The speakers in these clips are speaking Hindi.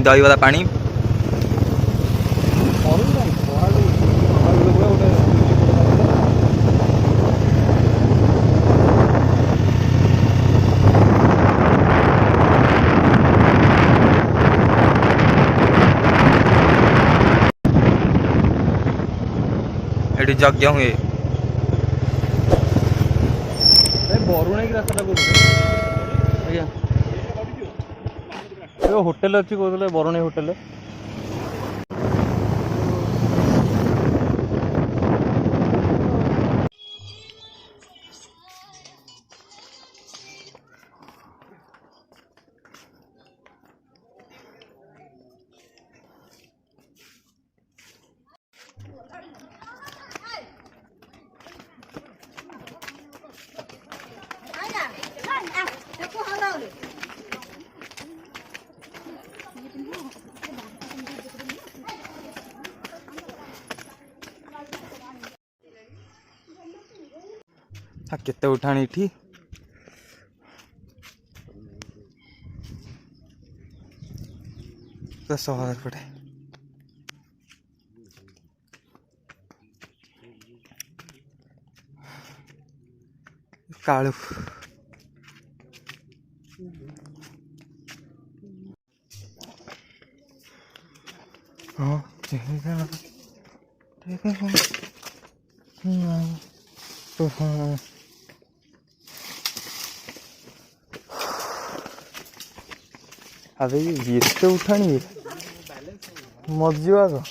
दहीवरा पानी एटी यज्ञ हुए बरुणा की रास्ता होटेल अच्छी कहते बरुणा होटेल केते उठाणी इठी तो सहर पड़े कालू हाँ ठीक है तो हाँ अबे ये तो उठानी है मजवा का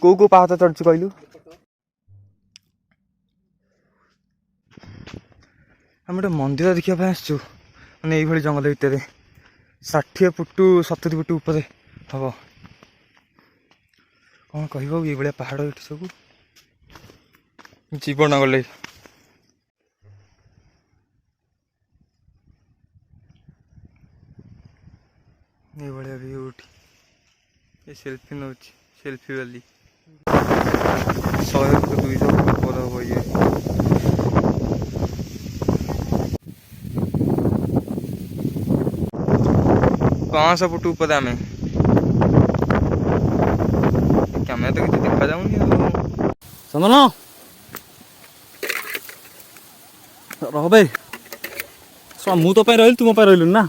को पाहाच चढ़ु कहलु आम गोटे मंदिर देखा आसचु मैंने ये जंगल भितर 60 फुट 70 फुट ऊपर हम कौन कह ये पहाड़ ये सब जीवन गले ये भी उठी ये सेल्फी नौ सेल्फी वाली 100 फुट 200 फुट पर हम ये 500 फुट ऊपर आम क्या तो किसी देखा जाऊनी चंदन रह भाई मु तो रही तुम रही ना